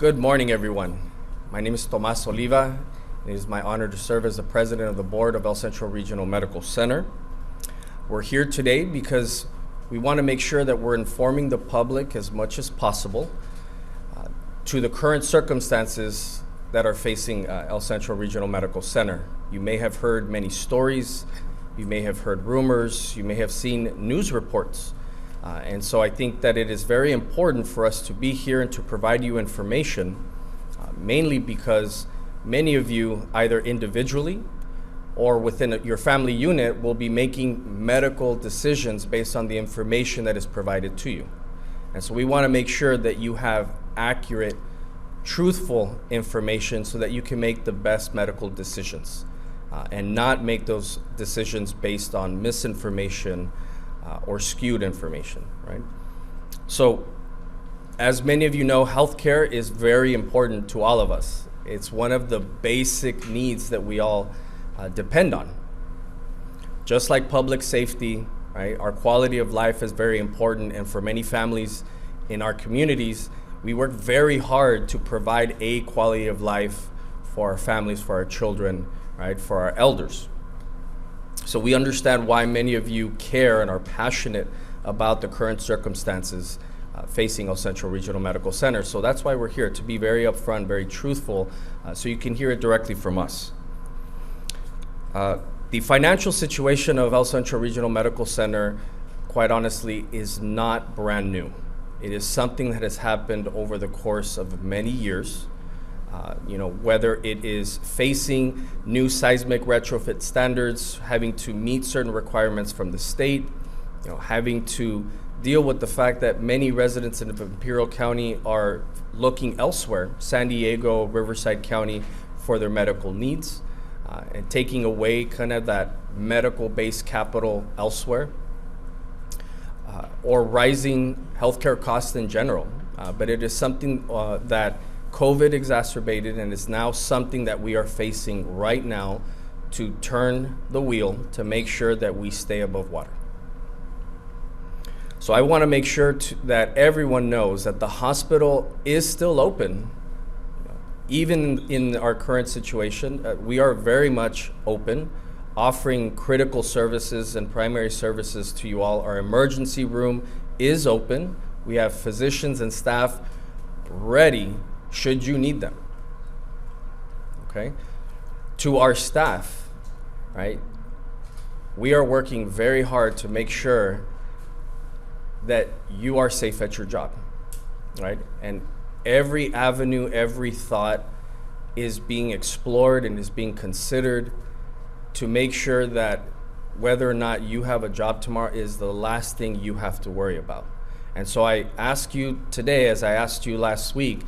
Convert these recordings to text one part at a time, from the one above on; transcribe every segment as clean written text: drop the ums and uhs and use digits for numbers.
Good morning, everyone. My name is Tomas Oliva. It is my honor to serve as the president of the board of El Centro Regional Medical Center. We're here today because we want to make sure that we're informing the public as much as possible to the current circumstances that are facing El Centro Regional Medical Center. You may have heard many stories, you may have heard rumors, you may have seen news reports. And so I think that it is very important for us to be here and to provide you information, mainly because many of you, either individually or within your family unit, will be making medical decisions based on the information that is provided to you. And so we want to make sure that you have accurate, truthful information so that you can make the best medical decisions and not make those decisions based on misinformation or skewed information, right? So, as many of you know, healthcare is very important to all of us. It's one of the basic needs that we all depend on. Just like public safety, right? Our quality of life is very important, and for many families in our communities, we work very hard to provide a quality of life for our families, for our children, right? For our elders. So we understand why many of you care and are passionate about the current circumstances facing El Centro Regional Medical Center. So that's why we're here, to be very upfront, very truthful, so you can hear it directly from us. The financial situation of El Centro Regional Medical Center, quite honestly, is not brand new. It is something that has happened over the course of many years. Whether it is facing new seismic retrofit standards, having to meet certain requirements from the state, having to deal with the fact that many residents in Imperial County are looking elsewhere, San Diego, Riverside County, for their medical needs, and taking away kind of that medical-based capital elsewhere, or rising healthcare costs in general. But it is something that COVID exacerbated, and is now something that we are facing right now to turn the wheel to make sure that we stay above water. So I want to make sure that everyone knows that the hospital is still open. Even in our current situation, we are very much open, offering critical services and primary services to you all. Our emergency room is open. We have physicians and staff ready should you need them, okay? To our staff, right? We are working very hard to make sure that you are safe at your job, right? And every avenue, every thought is being explored and is being considered to make sure that whether or not you have a job tomorrow is the last thing you have to worry about. And so I ask you today, as I asked you last week,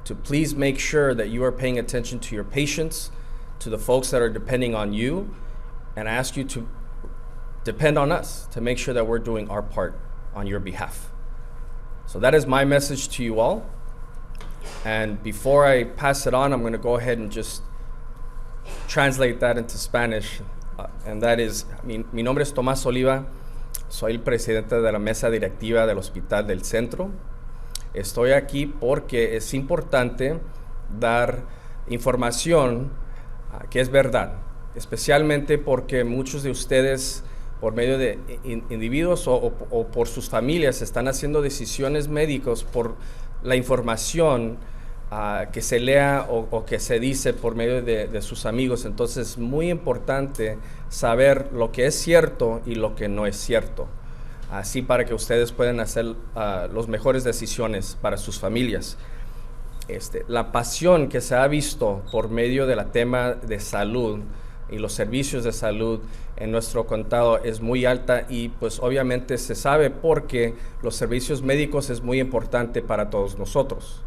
to please make sure that you are paying attention to your patients, to the folks that are depending on you, and I ask you to depend on us to make sure that we're doing our part on your behalf. So that is my message to you all. And before I pass it on, I'm going to go ahead and just translate that into Spanish. And that is, mi nombre es Tomás Oliva, soy el presidente de la mesa directiva del Hospital del Centro. Estoy aquí porque es importante dar información que es verdad, especialmente porque muchos de ustedes, por medio de individuos o por sus familias, están haciendo decisiones médicas por la información que se lea o que se dice por medio de sus amigos. Entonces es muy importante saber lo que es cierto y lo que no es cierto, así para que ustedes puedan hacer las mejores decisiones para sus familias. La pasión que se ha visto por medio del tema de salud y los servicios de salud en nuestro condado es muy alta, y pues obviamente se sabe porque los servicios médicos es muy importante para todos nosotros.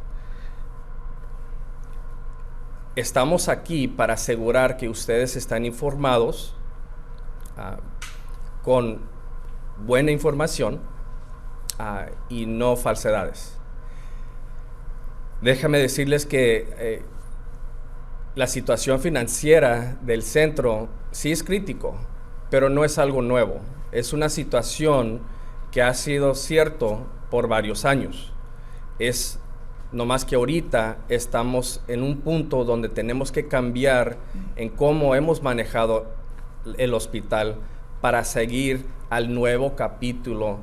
Estamos aquí para asegurar que ustedes están informados con buena información y no falsedades. Déjame decirles que la situación financiera del centro sí es crítico, pero no es algo nuevo. Es una situación que ha sido cierto por varios años. Es No más que ahorita estamos en un punto donde tenemos que cambiar en cómo hemos manejado el hospital para seguir al nuevo capítulo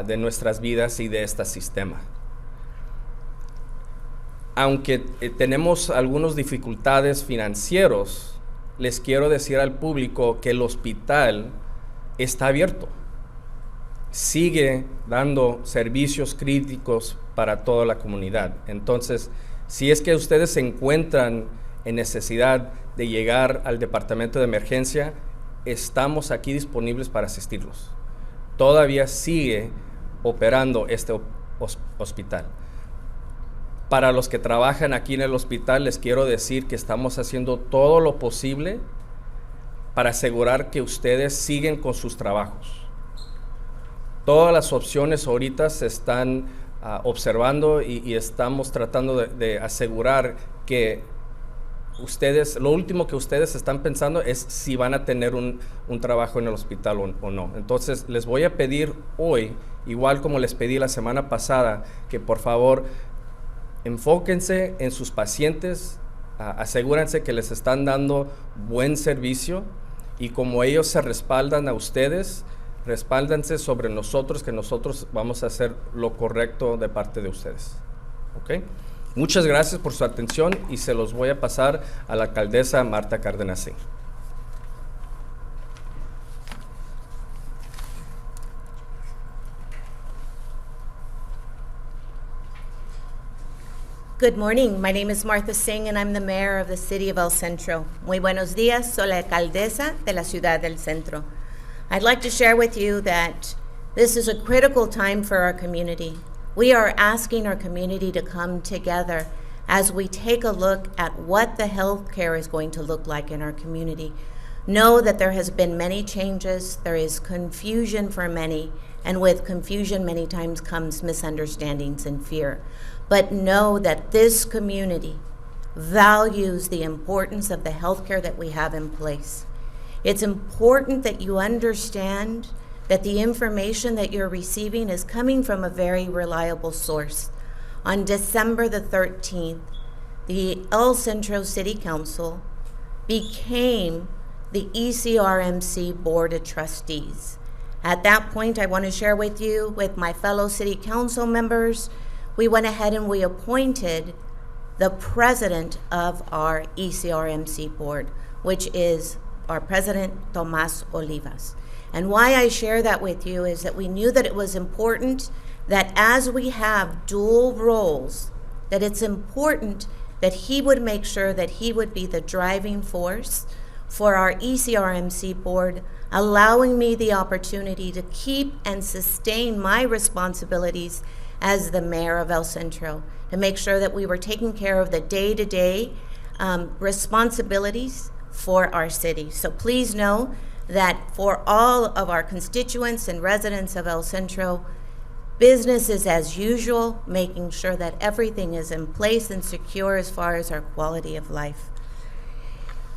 de nuestras vidas y de este sistema. Aunque tenemos algunas dificultades financieras, les quiero decir al público que el hospital está abierto. Sigue dando servicios críticos para toda la comunidad. Entonces, si es que ustedes se encuentran en necesidad de llegar al departamento de emergencia, estamos aquí disponibles para asistirlos. Todavía sigue operando este hospital. Para los que trabajan aquí en el hospital, les quiero decir que estamos haciendo todo lo posible para asegurar que ustedes siguen con sus trabajos. Todas las opciones ahorita se están observando y estamos tratando de asegurar que ustedes, lo último que ustedes están pensando es si van a tener un trabajo en el hospital o no. Entonces, les voy a pedir hoy, igual como les pedí la semana pasada, que por favor enfóquense en sus pacientes, asegúrense que les están dando buen servicio y como ellos se respaldan a ustedes, respáldense sobre nosotros, que nosotros vamos a hacer lo correcto de parte de ustedes. ¿Okay? Muchas gracias por su atención y se los voy a pasar a la alcaldesa Marta Cárdenas. Good morning. My name is Martha Singh and I'm the mayor of the city of El Centro. Muy buenos días. Soy la alcaldesa de la ciudad del Centro. I'd like to share with you that this is a critical time for our community. We are asking our community to come together as we take a look at what the healthcare is going to look like in our community. Know that there has been many changes, there is confusion for many, and with confusion many times comes misunderstandings and fear. But know that this community values the importance of the healthcare that we have in place. It's important that you understand that the information that you're receiving is coming from a very reliable source. On December the 13th, the El Centro City Council became the ECRMC Board of Trustees. At that point, I want to share with you, with my fellow city council members, we went ahead and we appointed the president of our ECRMC board, which is our president, Tomas Olivas. And why I share that with you is that we knew that it was important that as we have dual roles, that it's important that he would make sure that he would be the driving force for our ECRMC board, allowing me the opportunity to keep and sustain my responsibilities as the mayor of El Centro, to make sure that we were taking care of the day-to-day responsibilities for our city. So please know that for all of our constituents and residents of El Centro, business is as usual, making sure that everything is in place and secure as far as our quality of life.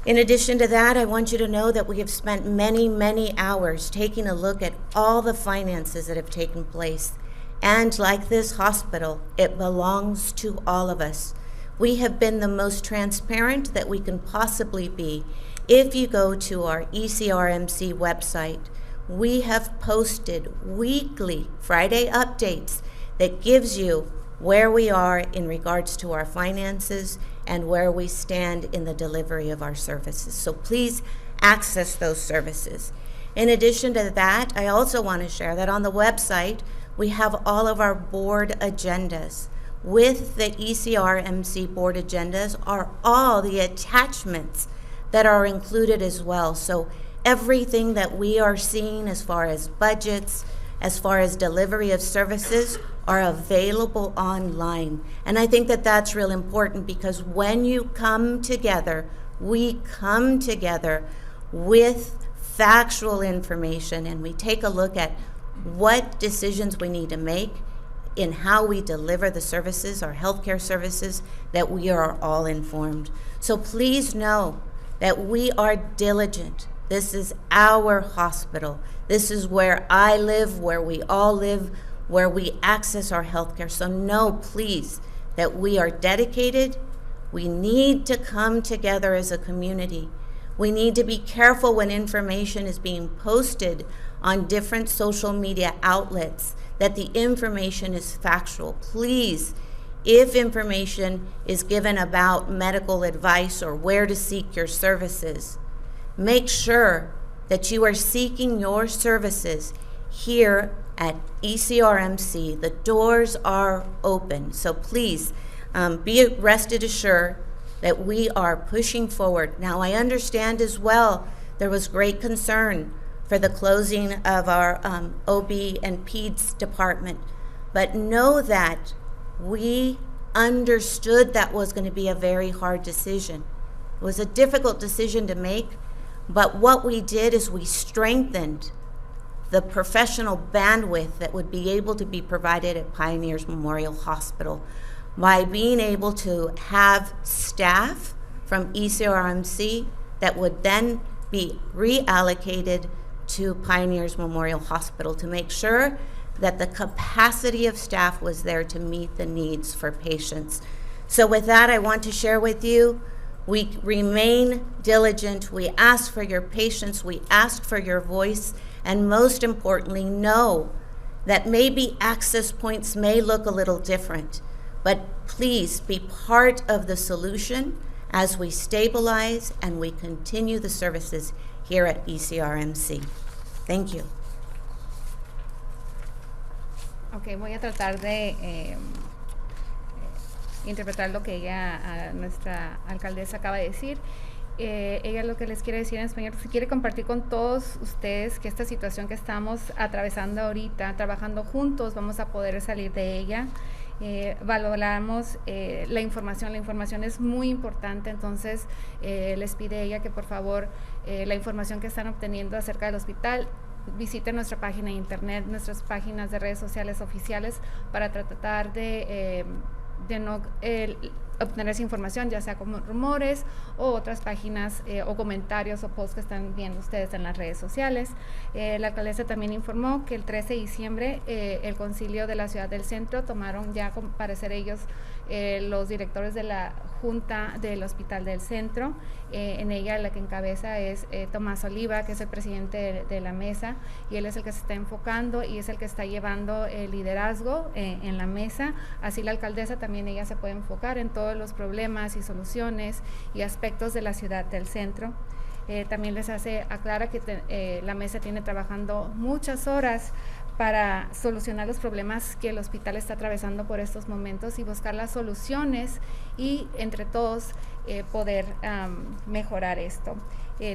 In addition to that, I want you to know that we have spent many, many hours taking a look at all the finances that have taken place. And like this hospital, it belongs to all of us. We have been the most transparent that we can possibly be. If you go to our ECRMC website, we have posted weekly Friday updates that gives you where we are in regards to our finances and where we stand in the delivery of our services. So please access those services. In addition to that, I also want to share that on the website, we have all of our board agendas. With the ECRMC board agendas are all the attachments that are included as well. So everything that we are seeing as far as budgets, as far as delivery of services, are available online. And I think that that's real important because when you come together, we come together with factual information and we take a look at what decisions we need to make in how we deliver the services, our healthcare services, that we are all informed. So please know that we are diligent. This is our hospital. This is where I live, where we all live, where we access our healthcare. So know, please, that we are dedicated. We need to come together as a community. We need to be careful when information is being posted on different social media outlets, that the information is factual. Please, if information is given about medical advice or where to seek your services, make sure that you are seeking your services here at ECRMC. The doors are open, so please be rested assured that we are pushing forward. Now, I understand as well there was great concern for the closing of our OB and PEDS department, but know that we understood that was going to be a very hard decision. It was a difficult decision to make, but what we did is we strengthened the professional bandwidth that would be able to be provided at Pioneers Memorial Hospital by being able to have staff from ECRMC that would then be reallocated to Pioneers Memorial Hospital to make sure that the capacity of staff was there to meet the needs for patients. So with that, I want to share with you, we remain diligent. We ask for your patience. We ask for your voice. And most importantly, know that maybe access points may look a little different, but please be part of the solution as we stabilize and we continue the services here at ECRMC. Thank you. Ok, voy a tratar de interpretar lo que ella, nuestra alcaldesa, acaba de decir. Ella lo que les quiere decir en español, si quiere compartir con todos ustedes que esta situación que estamos atravesando ahorita, trabajando juntos, vamos a poder salir de ella. Valoramos la información es muy importante, entonces les pide ella que por favor la información que están obteniendo acerca del hospital, visiten nuestra página de internet, nuestras páginas de redes sociales oficiales para tratar de no obtener esa información, ya sea como rumores o otras páginas o comentarios o posts que están viendo ustedes en las redes sociales. La alcaldesa también informó que el 13 de diciembre el concilio de la ciudad del Centro tomaron ya como parecer ellos los directores de la junta del hospital del Centro. En ella la que encabeza es Tomás Oliva, que es el presidente de la mesa, y él es el que se está enfocando y es el que está llevando el liderazgo en la mesa. Así la alcaldesa también ella se puede enfocar en todos los problemas y soluciones y aspectos de la ciudad del Centro. También les aclara que la mesa tiene trabajando muchas horas para solucionar los problemas que el hospital está atravesando por estos momentos y buscar las soluciones y entre todos poder mejorar esto.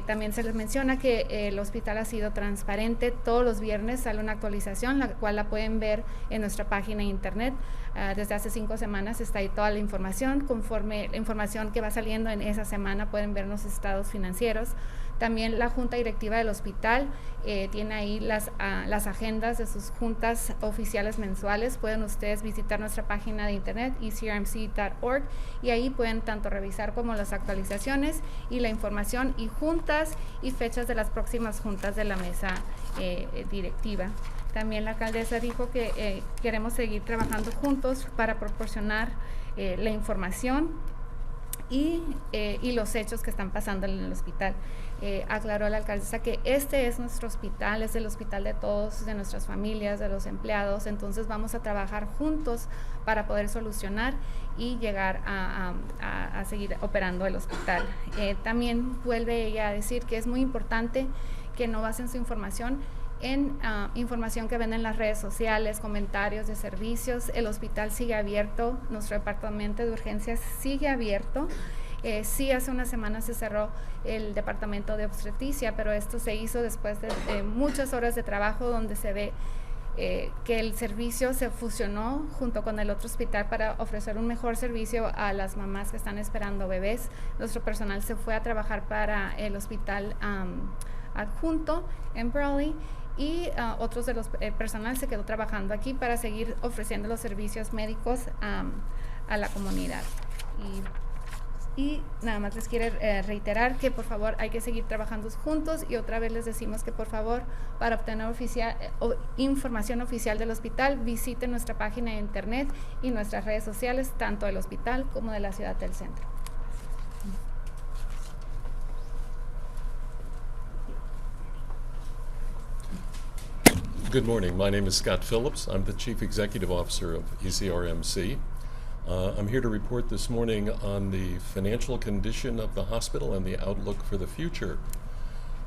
También se les menciona que el hospital ha sido transparente. Todos los viernes sale una actualización, la cual la pueden ver en nuestra página de internet. Desde hace 5 semanas está ahí toda la información. Conforme la información que va saliendo en esa semana pueden ver los estados financieros. También la junta directiva del hospital tiene ahí las agendas de sus juntas oficiales mensuales. Pueden ustedes visitar nuestra página de internet ecrmc.org y ahí pueden tanto revisar como las actualizaciones y la información y juntas y fechas de las próximas juntas de la mesa directiva. También la alcaldesa dijo que queremos seguir trabajando juntos para proporcionar la información y los hechos que están pasando en el hospital. Aclaró la alcaldesa que este es nuestro hospital, es el hospital de todos, de nuestras familias, de los empleados, entonces vamos a trabajar juntos para poder solucionar y llegar a seguir operando el hospital. También vuelve ella a decir que es muy importante que no basen su información en información que ven en las redes sociales, comentarios de servicios. El hospital sigue abierto, nuestro departamento de urgencias sigue abierto. Sí, hace una semana se cerró el departamento de obstetricia, pero esto se hizo después de muchas horas de trabajo donde se ve que el servicio se fusionó junto con el otro hospital para ofrecer un mejor servicio a las mamás que están esperando bebés. Nuestro personal se fue a trabajar para el hospital adjunto en Brawley y otros de los personal se quedó trabajando aquí para seguir ofreciendo los servicios médicos a la comunidad. Y Y nada más les quiero reiterar que por favor hay que seguir trabajando juntos, y otra vez les decimos que por favor, para obtener información oficial del hospital, visiten nuestra página de internet y nuestras redes sociales, tanto del hospital como de la ciudad del Centro. Good morning. My name is Scott Phillips. I'm the Chief Executive Officer of ECRMC. I'm here to report this morning on the financial condition of the hospital and the outlook for the future.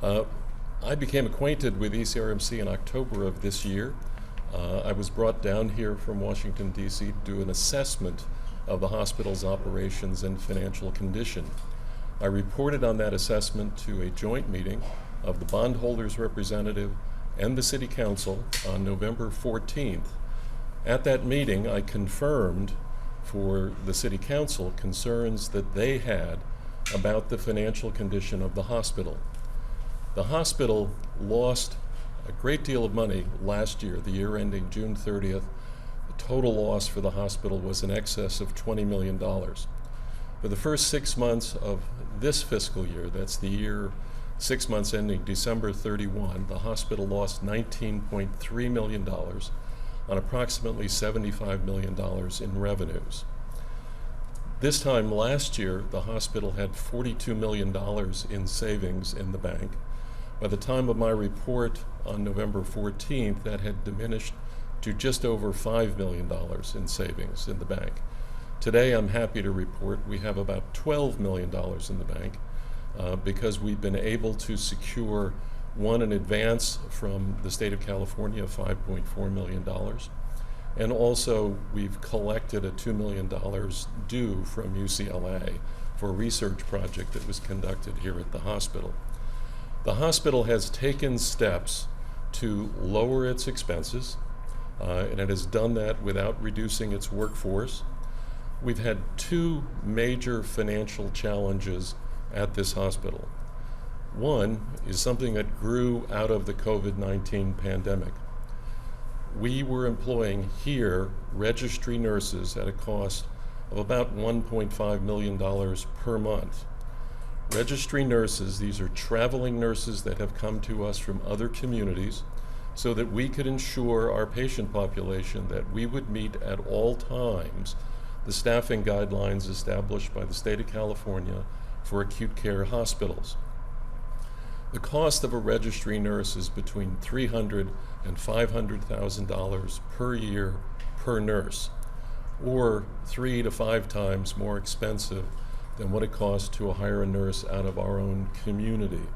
I became acquainted with ECRMC in October of this year. I was brought down here from Washington, D.C. to do an assessment of the hospital's operations and financial condition. I reported on that assessment to a joint meeting of the bondholders' representative and the City Council on November 14th. At that meeting, I confirmed for the City Council concerns that they had about the financial condition of the hospital. The hospital lost a great deal of money last year, the year ending June 30th. The total loss for the hospital was in excess of $20 million. For the first 6 months of this fiscal year, that's the year 6 months ending December 31, the hospital lost $19.3 million on approximately $75 million in revenues. This time last year, the hospital had $42 million in savings in the bank. By the time of my report on November 14th, that had diminished to just over $5 million in savings in the bank. Today, I'm happy to report we have about $12 million in the bank because we've been able to secure an advance from the state of California of $5.4 million. And also, we've collected a $2 million due from UCLA for a research project that was conducted here at the hospital. The hospital has taken steps to lower its expenses, and it has done that without reducing its workforce. We've had two major financial challenges at this hospital. One is something that grew out of the COVID-19 pandemic. We were employing here registry nurses at a cost of about $1.5 million per month. Registry nurses, these are traveling nurses that have come to us from other communities so that we could ensure our patient population that we would meet at all times the staffing guidelines established by the state of California for acute care hospitals. The cost of a registry nurse is between $300,000 and $500,000 per year per nurse, or 3 to 5 times more expensive than what it costs to hire a nurse out of our own community.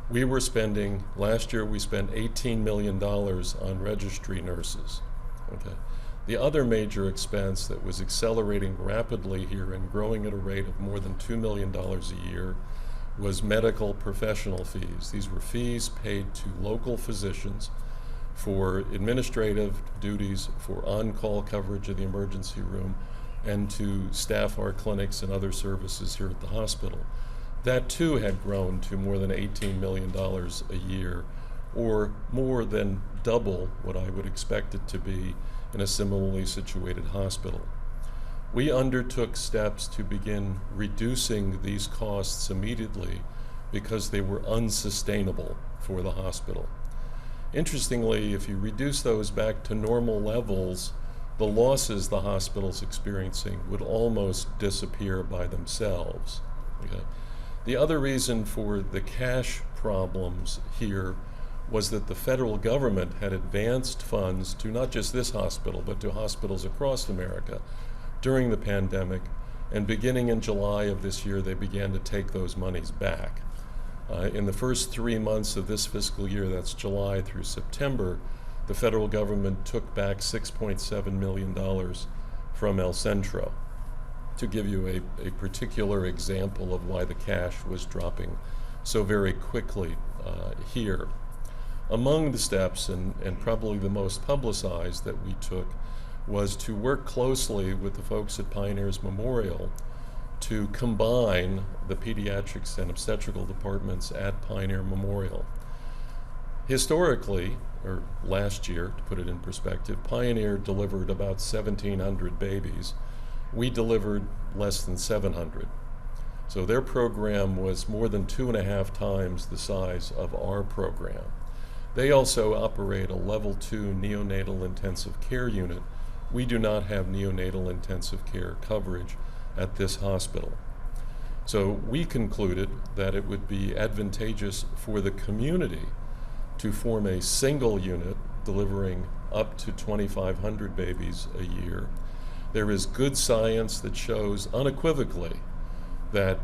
Last year we spent $18 million on registry nurses. Okay. The other major expense that was accelerating rapidly here and growing at a rate of more than $2 million a year was medical professional fees. These were fees paid to local physicians for administrative duties, for on-call coverage of the emergency room, and to staff our clinics and other services here at the hospital. That too had grown to more than $18 million a year, or more than double what I would expect it to be in a similarly situated hospital. We undertook steps to begin reducing these costs immediately because they were unsustainable for the hospital. Interestingly, if you reduce those back to normal levels, the losses the hospital's experiencing would almost disappear by themselves. Okay? The other reason for the cash problems here was that the federal government had advanced funds to not just this hospital, but to hospitals across America during the pandemic, and beginning in July of this year, they began to take those monies back. In the first 3 months of this fiscal year, that's July through September, the federal government took back $6.7 million from El Centro, to give you a particular example of why the cash was dropping so very quickly here. Among the steps, and probably the most publicized that we took, was to work closely with the folks at Pioneers Memorial to combine the pediatrics and obstetrical departments at Pioneer Memorial. Historically, or last year, to put it in perspective, Pioneer delivered about 1,700 babies We delivered less than 700. So their program was more than 2.5 times the size of our program. They also operate a level 2 neonatal intensive care unit. We do not have neonatal intensive care coverage at this hospital. So we concluded that it would be advantageous for the community to form a single unit delivering up to 2,500 babies a year. There is good science that shows unequivocally that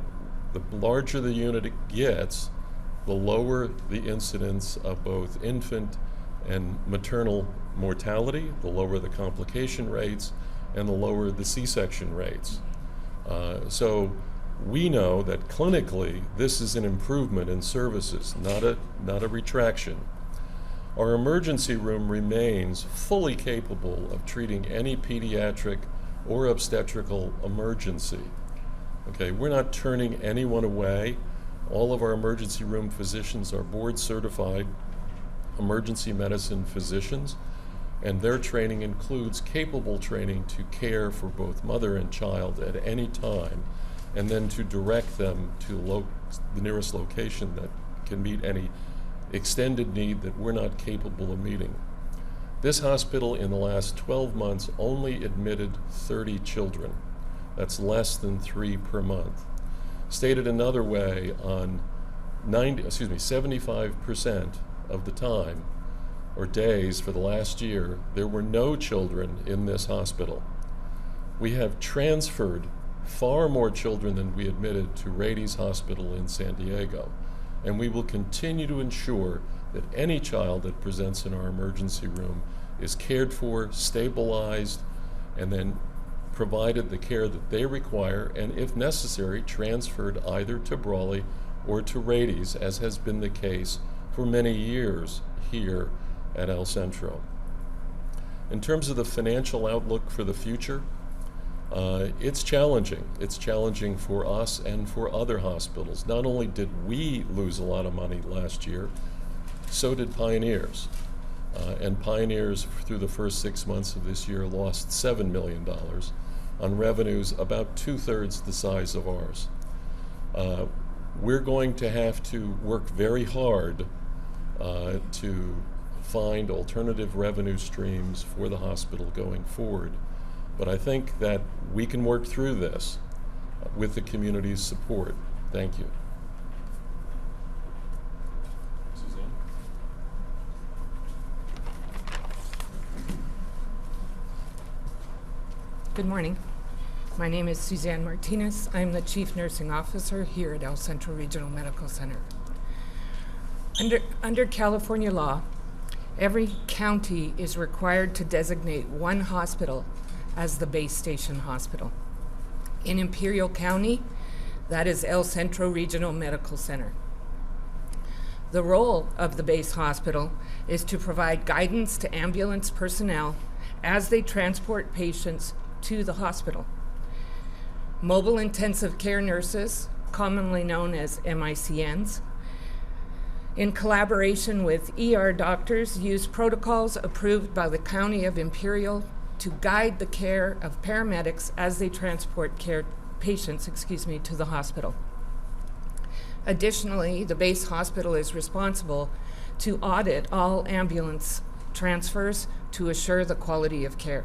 the larger the unit it gets, the lower the incidence of both infant and maternal mortality, the lower the complication rates, and the lower the C-section rates. So we know that clinically this is an improvement in services, not a retraction. Our emergency room remains fully capable of treating any pediatric or obstetrical emergency. Okay, we're not turning anyone away. All of our emergency room physicians are board certified emergency medicine physicians, and their training includes capable training to care for both mother and child at any time, and then to direct them to the nearest location that can meet any extended need that we're not capable of meeting. This hospital in the last 12 months only admitted 30 children. That's less than 3 per month. Stated another way, on 75% of the time, or days for the last year, there were no children in this hospital. We have transferred far more children than we admitted to Rady's Hospital in San Diego, and we will continue to ensure that any child that presents in our emergency room is cared for, stabilized, and then provided the care that they require, and if necessary, transferred either to Brawley or to Rady's, as has been the case for many years here at El Centro. In terms of the financial outlook for the future, it's challenging. It's challenging for us and for other hospitals. Not only did we lose a lot of money last year, so did Pioneers. And Pioneers, through the first 6 months of this year, lost $7 million on revenues about 2/3 the size of ours. We're going to have to work very hard to find alternative revenue streams for the hospital going forward. But I think that we can work through this with the community's support. Thank you. Suzanne? Good morning. My name is Suzanne Martinez. I'm the Chief Nursing Officer here at El Centro Regional Medical Center. Under California law, every county is required to designate one hospital as the base station hospital. In Imperial County, that is El Centro Regional Medical Center. The role of the base hospital is to provide guidance to ambulance personnel as they transport patients to the hospital. Mobile intensive care nurses, commonly known as MICNs, in collaboration with ER doctors, use protocols approved by the County of Imperial to guide the care of paramedics as they transport patients to the hospital. Additionally, the base hospital is responsible to audit all ambulance transfers to assure the quality of care.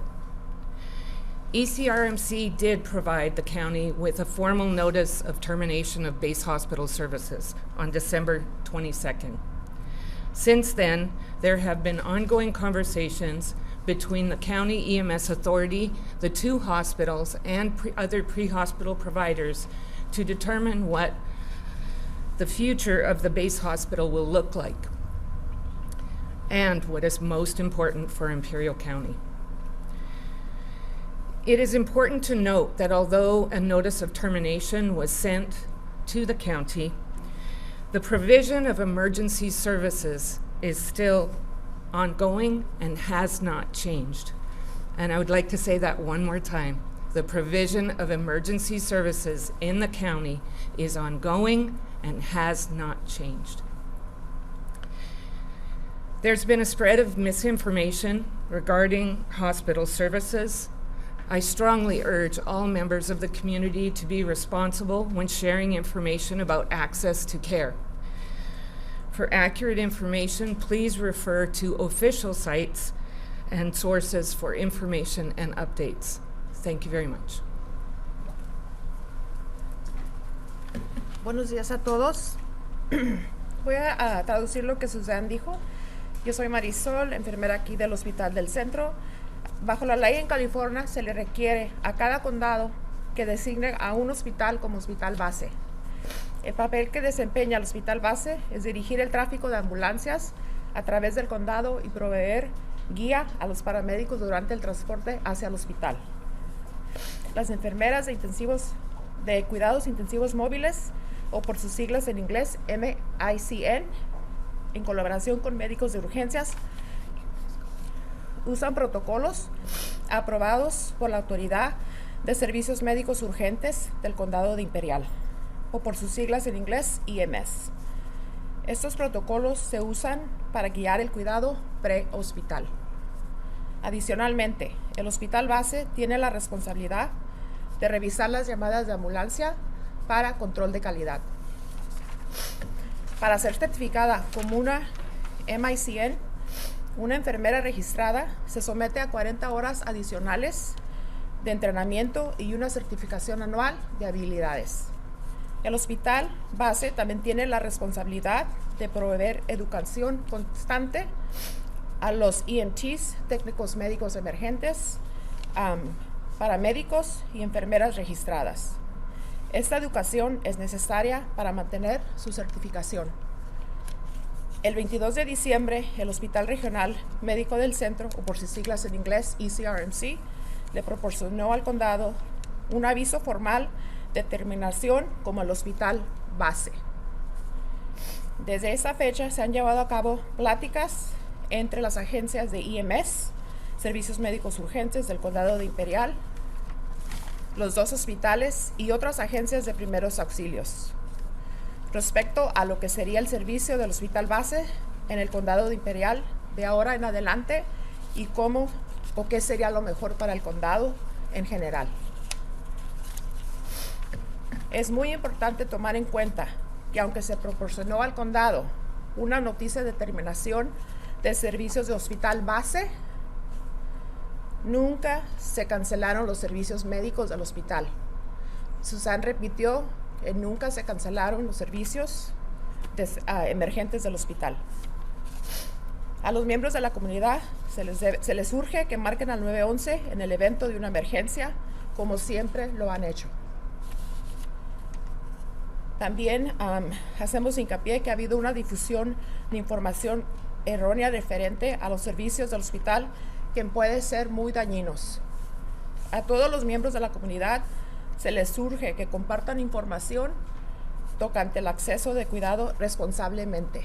ECRMC did provide the county with a formal notice of termination of base hospital services on December 22nd. Since then, there have been ongoing conversations between the county EMS authority, the two hospitals, and other pre-hospital providers to determine what the future of the base hospital will look like and what is most important for Imperial County. It is important to note that although a notice of termination was sent to the county, the provision of emergency services is still ongoing and has not changed. And I would like to say that one more time. The provision of emergency services in the county is ongoing and has not changed. There's been a spread of misinformation regarding hospital services. I strongly urge all members of the community to be responsible when sharing information about access to care. For accurate information, please refer to official sites and sources for information and updates. Thank you very much. Buenos días a todos. Voy a traducir lo que Suzanne dijo. Yo soy Marisol, enfermera aquí del Hospital del Centro. Bajo la ley en California se le requiere a cada condado que designe a un hospital como hospital base. El papel que desempeña el hospital base es dirigir el tráfico de ambulancias a través del condado y proveer guía a los paramédicos durante el transporte hacia el hospital. Las enfermeras de cuidados intensivos móviles, o por sus siglas en inglés MICN, en colaboración con médicos de urgencias, usan protocolos aprobados por la Autoridad de Servicios Médicos Urgentes del Condado de Imperial, o por sus siglas en inglés EMS. Estos protocolos se usan para guiar el cuidado pre-hospital. Adicionalmente, el hospital base tiene la responsabilidad de revisar las llamadas de ambulancia para control de calidad. Para ser certificada como una MICN, una enfermera registrada se somete a 40 horas adicionales de entrenamiento y una certificación anual de habilidades. El hospital base también tiene la responsabilidad de proveer educación constante a los EMTs, técnicos médicos emergentes, paramédicos y enfermeras registradas. Esta educación es necesaria para mantener su certificación. El 22 de diciembre, el Hospital Regional Médico del Centro, o por sus siglas en inglés ECRMC, le proporcionó al condado un aviso formal de terminación como el hospital base. Desde esa fecha se han llevado a cabo pláticas entre las agencias de EMS, Servicios Médicos Urgentes del Condado de Imperial, los dos hospitales y otras agencias de primeros auxilios respecto a lo que sería el servicio del hospital base en el Condado de Imperial de ahora en adelante y cómo o qué sería lo mejor para el condado en general. Es muy importante tomar en cuenta que aunque se proporcionó al condado una noticia de terminación de servicios de hospital base, nunca se cancelaron los servicios médicos del hospital. Susan repitió que nunca se cancelaron los servicios emergentes del hospital. A los miembros de la comunidad se les urge que marquen al 911 en el evento de una emergencia, como siempre lo han hecho. También hacemos hincapié que ha habido una difusión de información errónea referente a los servicios del hospital que puede ser muy dañinos. A todos los miembros de la comunidad se les urge que compartan información tocante el acceso de cuidado responsablemente.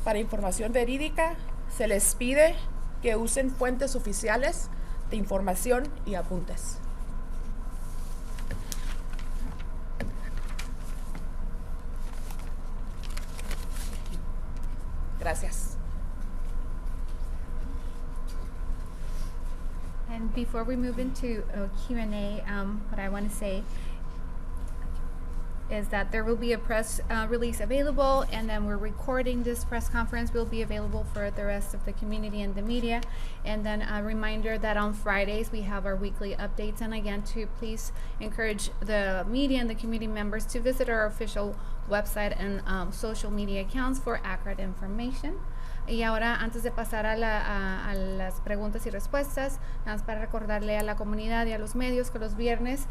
Para información verídica, se les pide que usen fuentes oficiales de información y apuntes. Gracias. And before we move into Q&A, what I want to say is that there will be a press release available, and then we're recording this press conference. Will be available for the rest of the community and the media. And then a reminder that on Fridays we have our weekly updates, and again to please encourage the media and the community members to visit our official website and social media accounts for accurate information. Y ahora, antes de pasar a las preguntas y respuestas, nada más para recordarle a la comunidad y a los medios que los viernes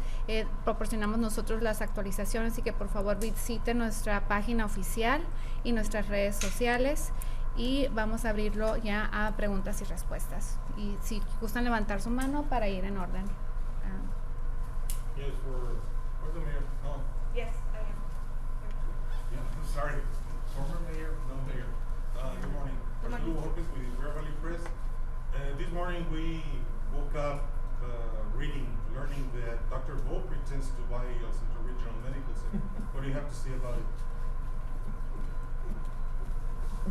proporcionamos nosotros las actualizaciones y que por favor visiten nuestra página oficial y nuestras redes sociales, y vamos a abrirlo ya a preguntas y respuestas. Y si gustan levantar su mano para ir en orden. Yes, where's the mayor? No. Yes, I am. Yeah, I'm sorry. Former mayor, no mayor. Good morning. Arturo Hopkins with Bear Valley Press. This morning we woke up learning that Dr. Bo pretends to buy El Centro Regional Medical Center. What do you have to say about it?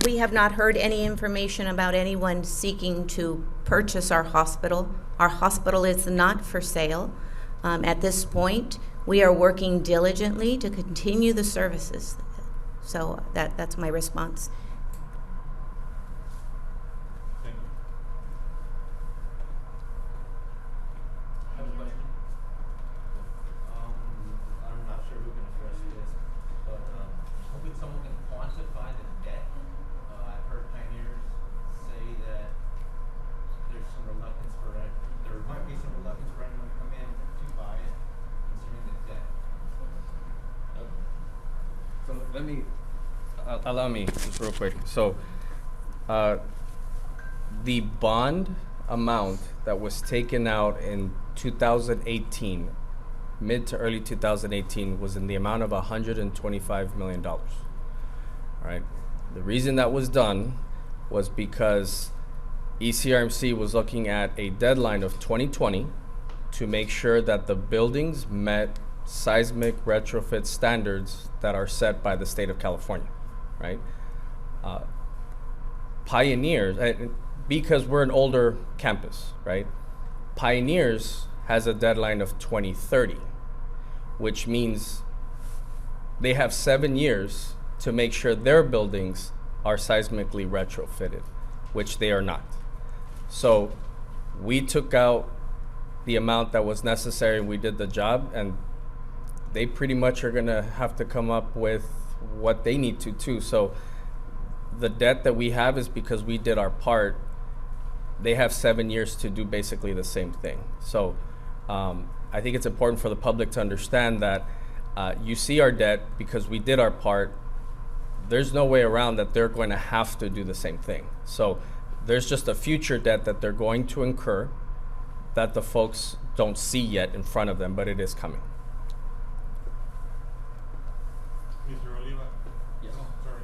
We have not heard any information about anyone seeking to purchase our hospital. Our hospital is not for sale. At this point, we are working diligently to continue the services. So that's my response. Thank you. I have a question. I'm not sure who can address this, but hoping someone can quantify the debt. I've heard pioneers say that there's some reluctance there might be some reluctance for anyone to come in to buy it, considering the debt. So let me, allow me just real quick. So the bond amount that was taken out in 2018, mid to early 2018, was in the amount of $125 million. All right. The reason that was done was because ECRMC was looking at a deadline of 2020 to make sure that the buildings met seismic retrofit standards that are set by the state of California, right? Pioneers, because we're an older campus, right? Pioneers has a deadline of 2030, which means they have 7 years to make sure their buildings are seismically retrofitted, which they are not. So we took out the amount that was necessary, we did the job, and they pretty much are gonna have to come up with what they need to too. So the debt that we have is because we did our part. They have 7 years to do basically the same thing. So I think it's important for the public to understand that you see our debt because we did our part. There's no way around that they're going to have to do the same thing. So there's just a future debt that they're going to incur that the folks don't see yet in front of them, but it is coming. Mr. Oliva? Yes. Oh, sorry.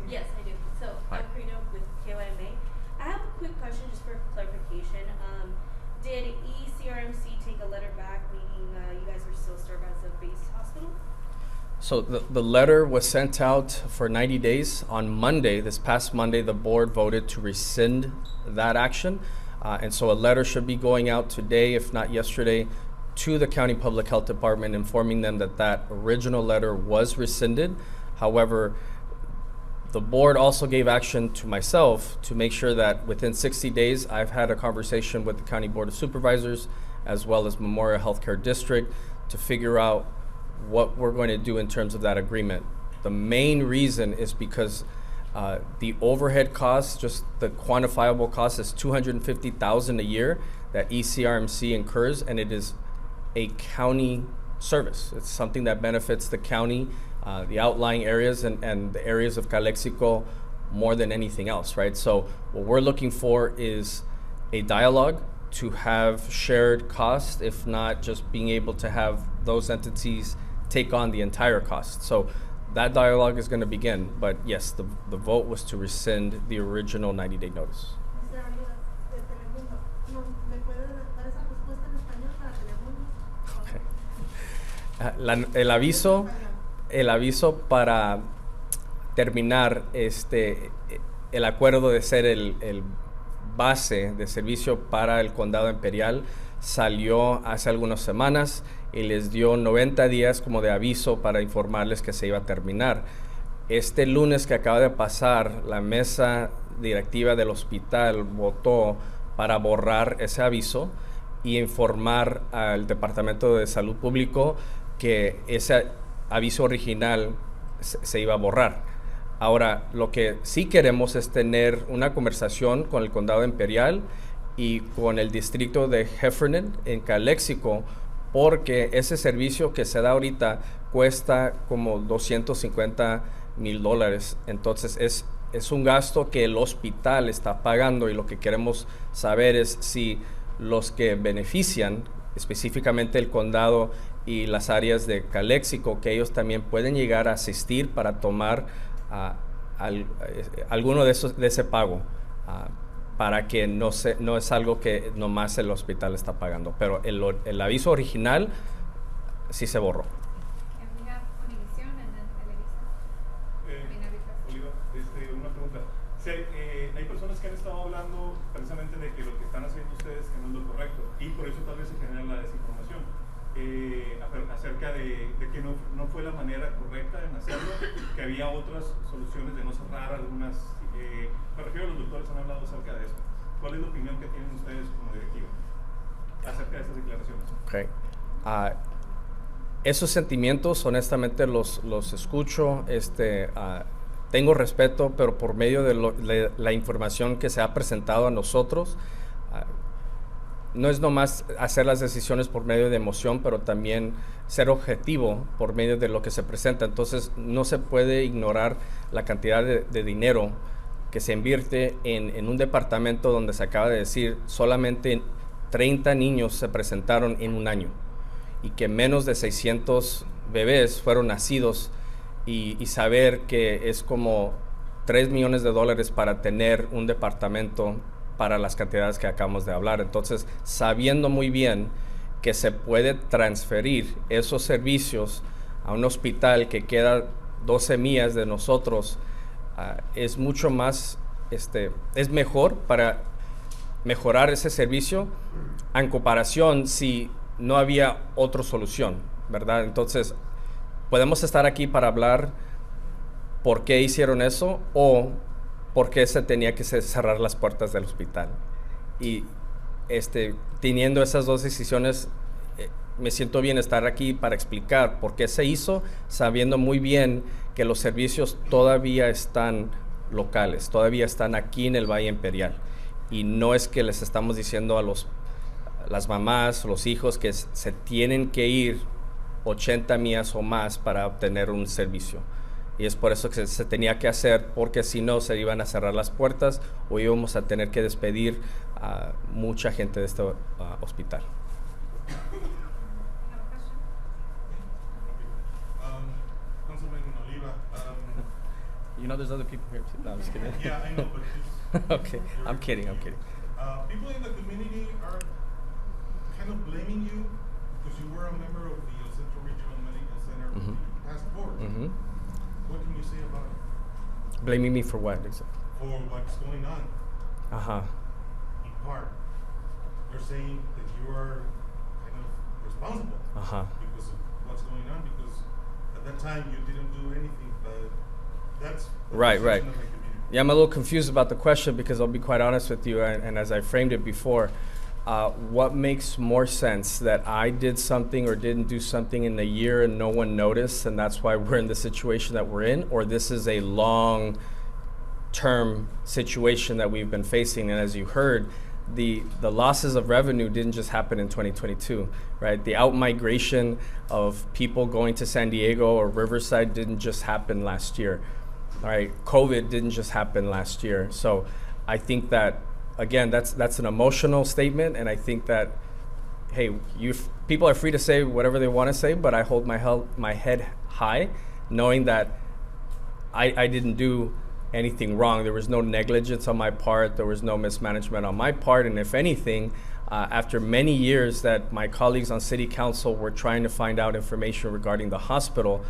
Yes, I do. So Hi. I'm Karina with KYMA. I have a quick question just for clarification. Did ECRMC take a letter back, meaning you guys were still served as a base hospital? So the letter was sent out for 90 days. On Monday, this past Monday, the board voted to rescind that action. And so a letter should be going out today, if not yesterday, to the County Public Health Department, informing them that that original letter was rescinded. However, the board also gave action to myself to make sure that within 60 days, I've had a conversation with the County Board of Supervisors as well as Memorial Healthcare District to figure out what we're going to do in terms of that agreement. The main reason is because the overhead costs, just the quantifiable cost, is $250,000 a year that ECRMC incurs, and it is a county service. It's something that benefits the county, the outlying areas, and the areas of Calexico more than anything else, right? So what we're looking for is a dialogue to have shared costs, if not just being able to have those entities take on the entire cost. So that dialogue is going to begin, but yes, the vote was to rescind the original 90-day notice. Mr. Oliva, de Telemundo, ¿me puede dar esa respuesta en español para Telemundo? Okay. El aviso para terminar el acuerdo de ser el base de servicio para el condado imperial salió hace algunas semanas y les dio 90 días como de aviso para informarles que se iba a terminar. Este lunes que acaba de pasar, la mesa directiva del hospital votó para borrar ese aviso y informar al Departamento de Salud Público que ese aviso original se iba a borrar. Ahora, lo que sí queremos es tener una conversación con el Condado Imperial y con el distrito de Heffernan en Calexico, porque ese servicio que se da ahorita cuesta como $250,000. Entonces es un gasto que el hospital está pagando, y lo que queremos saber es si los que benefician, específicamente el condado y las áreas de Calexico, que ellos también pueden llegar a asistir para tomar alguno de ese pago, para que no es algo que nomás el hospital está pagando. Pero el aviso original sí se borró. Univisión and then Televisa. Oliva, una pregunta. Hay personas que han estado hablando precisamente de que lo que están haciendo ustedes que no es lo correcto y por eso tal vez se genera la desinformación acerca de que no fue la manera correcta en hacerlo, que había otras soluciones de no cerrar algunas. Me refiero a los doctores han hablado acerca de esto. ¿Cuál es la opinión que tienen ustedes como directiva acerca de estas declaraciones? Okay. Esos sentimientos, honestamente, los escucho. Tengo respeto, pero por medio de la información que se ha presentado a nosotros, no es nomás hacer las decisiones por medio de emoción, pero también ser objetivo por medio de lo que se presenta. Entonces, no se puede ignorar la cantidad de dinero que se invierte en un departamento donde se acaba de decir solamente 30 niños se presentaron en un año y que menos de 600 bebés fueron nacidos y saber que es como $3 millones para tener un departamento para las cantidades que acabamos de hablar. Entonces, sabiendo muy bien que se puede transferir esos servicios a un hospital que queda 12 millas de nosotros, es mucho más, es mejor para mejorar ese servicio en comparación si no había otra solución, ¿verdad? Entonces, podemos estar aquí para hablar por qué hicieron eso o por qué se tenía que cerrar las puertas del hospital. Y teniendo esas dos decisiones, me siento bien estar aquí para explicar por qué se hizo, sabiendo muy bien que los servicios todavía están locales, todavía están aquí en el Valle Imperial. Y no es que les estamos diciendo a las mamás, los hijos, que se tienen que ir 80 millas o más para obtener un servicio. Y es por eso que se tenía que hacer, porque si no se iban a cerrar las puertas o íbamos a tener que despedir a mucha gente de este hospital. Councilman Oliva. You know there's other people here too. No, I'm just kidding. Yeah, I know, but just, Okay, I'm kidding. people in the community are kind of blaming you because you were a member of the Centro Regional Medical Center task force. Mm-hmm. What can you say about it? Blaming me for what? For what's going on? Uh-huh. In part, they're saying that you are kind of responsible because of what's going on, because at that time you didn't do anything, but that's the Right. position of the community. Yeah, I'm a little confused about the question because I'll be quite honest with you, and as I framed it before, what makes more sense, that I did something or didn't do something in a year and no one noticed, and that's why we're in the situation that we're in, or this is a long-term situation that we've been facing? And as you heard, the losses of revenue didn't just happen in 2022, right? The out-migration of people going to San Diego or Riverside didn't just happen last year, all right? COVID didn't just happen last year. So I think that, again, that's an emotional statement, and I think that, hey, people are free to say whatever they want to say, but I hold my head high, knowing that I didn't do anything wrong. There was no negligence on my part. There was no mismanagement on my part. And if anything, after many years that my colleagues on City Council were trying to find out information regarding the hospital,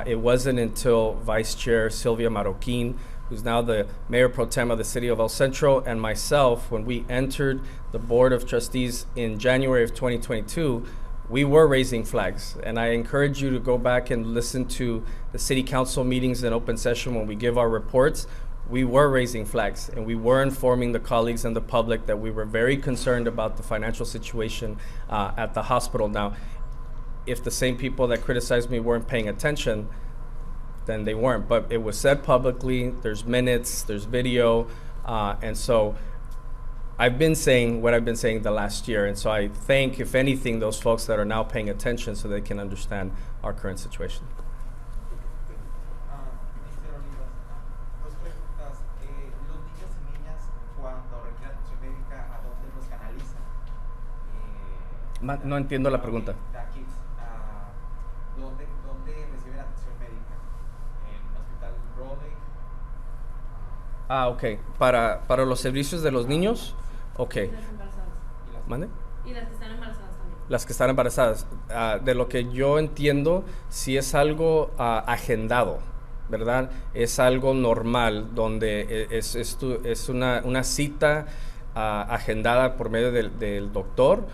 it wasn't until Vice Chair Sylvia Marroquin, who's now the Mayor Pro Tem of the City of El Centro, and myself, when we entered the Board of Trustees in January of 2022, we were raising flags. And I encourage you to go back and listen to the City Council meetings in open session when we give our reports. We were raising flags, and we were informing the colleagues and the public that we were very concerned about the financial situation at the hospital. Now, if the same people that criticized me weren't paying attention, then they weren't. But it was said publicly, there's minutes, there's video, and so I've been saying what I've been saying the last year, and so I thank, if anything, those folks that are now paying attention so they can understand our current situation. Mr. Olivas, dos preguntas. Los niños y niñas, cuando requieren atención médica, ¿a dónde los canalizan? No entiendo la pregunta. ¿Dónde reciben atención médica? ¿En el hospital Broadway? Ok. Para los servicios de los niños, ok. Y las embarazadas. ¿Mande? Y las que están embarazadas también. Las que están embarazadas. De lo que yo entiendo, si es algo agendado, ¿verdad? Es algo normal donde es una cita agendada por medio del doctor.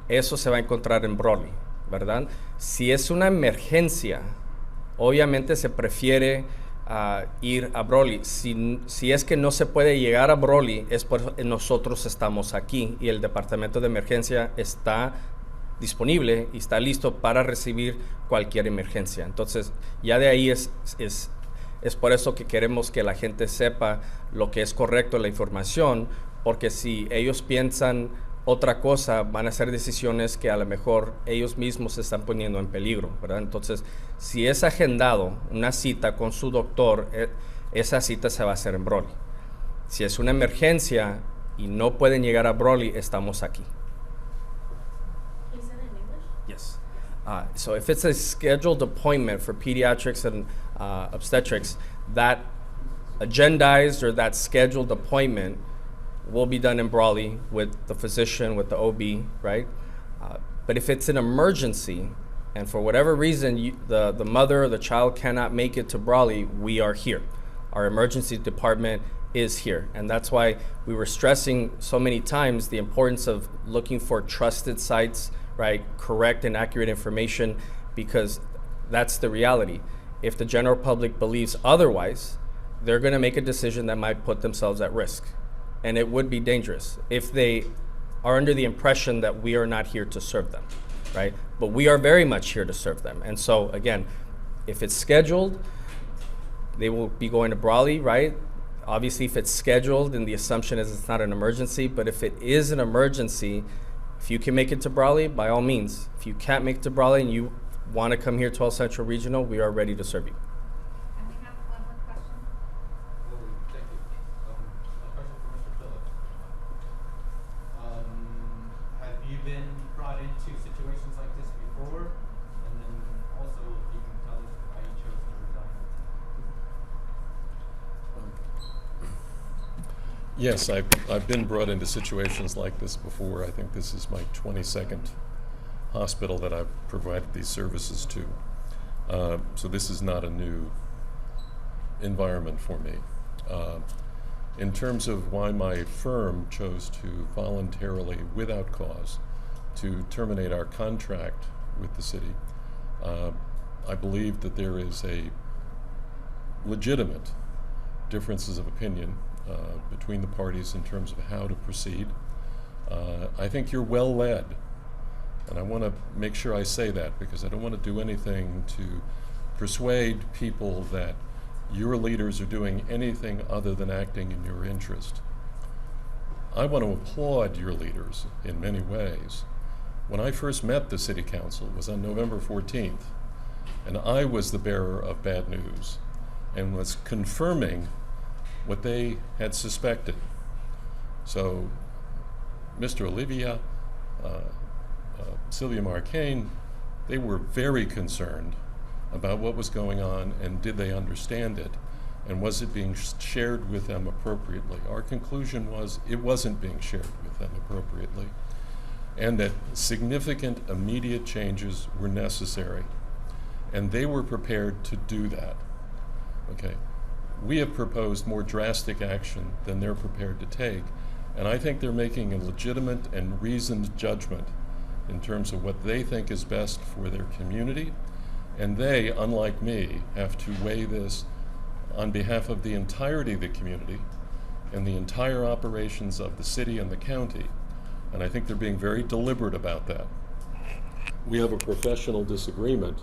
Eso se va a encontrar en Broly, ¿verdad? Si es una emergencia, obviamente se prefiere ir a Broly. Si es que no se puede llegar a Broly, es por eso que nosotros estamos aquí y el departamento de emergencia está disponible y está listo para recibir cualquier emergencia. Entonces, ya de ahí es por eso que queremos que la gente sepa lo que es correcto, la información, porque si ellos piensan otra cosa, van a hacer decisiones que a lo mejor ellos mismos se están poniendo en peligro, ¿verdad? Entonces, si es agendado una cita con su doctor, esa cita se va a hacer en Broly. Si es una emergencia y no pueden llegar a Broly, estamos aquí. Can you say that in English? Yes. So if it's a scheduled appointment for pediatrics and obstetrics, that agendized or that scheduled appointment will be done in Brawley with the physician, with the OB, right? But if it's an emergency, and for whatever reason the mother or the child cannot make it to Brawley, we are here. Our emergency department is here. And that's why we were stressing so many times the importance of looking for trusted sites, right? Correct and accurate information, because that's the reality. If the general public believes otherwise, they're going to make a decision that might put themselves at risk. And it would be dangerous if they are under the impression that we are not here to serve them, right? But we are very much here to serve them. And so, again, if it's scheduled, they will be going to Brawley, right? Obviously, if it's scheduled, then the assumption is it's not an emergency. But if it is an emergency, if you can make it to Brawley, by all means. If you can't make it to Brawley and you want to come here to El Centro Regional, we are ready to serve you. And we have one more question. Oh, thank you. A question for Mr. Phillips. Have you been brought into situations like this before? And then also, if you can tell us why you chose to resign. Yes, I've been brought into situations like this before. I think this is my 22nd hospital that I've provided these services to. So this is not a new environment for me. In terms of why my firm chose to voluntarily, without cause, to terminate our contract with the city, I believe that there is a legitimate differences of opinion between the parties in terms of how to proceed. I think you're well led, and I want to make sure I say that because I don't want to do anything to persuade people that your leaders are doing anything other than acting in your interest. I want to applaud your leaders in many ways. When I first met the City Council was on November 14th, and I was the bearer of bad news and was confirming what they had suspected. So Mr. Olivia, Sylvia Marcaine, they were very concerned about what was going on and did they understand it and was it being shared with them appropriately. Our conclusion was it wasn't being shared with them appropriately and that significant immediate changes were necessary and they were prepared to do that. Okay. We have proposed more drastic action than they're prepared to take, and I think they're making a legitimate and reasoned judgment in terms of what they think is best for their community, and they, unlike me, have to weigh this on behalf of the entirety of the community and the entire operations of the city and the county, and I think they're being very deliberate about that. We have a professional disagreement,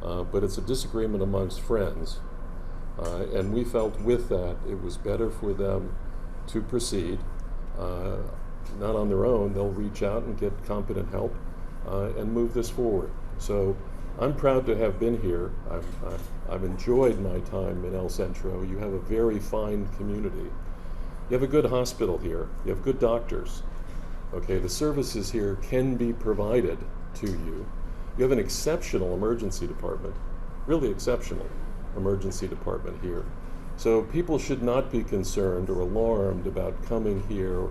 but it's a disagreement amongst friends. And we felt with that it was better for them to proceed, not on their own. They'll reach out and get competent help and move this forward. So I'm proud to have been here. I've enjoyed my time in El Centro. You have a very fine community. You have a good hospital here. You have good doctors. Okay, the services here can be provided to you. You have an exceptional emergency department, really exceptional emergency department here. So people should not be concerned or alarmed about coming here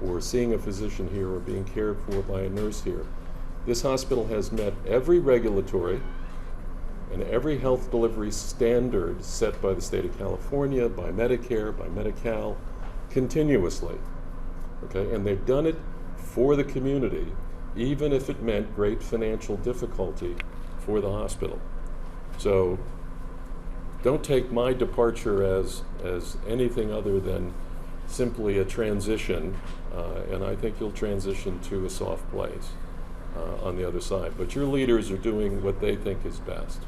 or seeing a physician here or being cared for by a nurse here. This hospital has met every regulatory and every health delivery standard set by the state of California, by Medicare, by Medi-Cal, continuously. Okay, and they've done it for the community, even if it meant great financial difficulty for the hospital. So don't take my departure as anything other than simply a transition, and I think you'll transition to a soft place on the other side. But your leaders are doing what they think is best.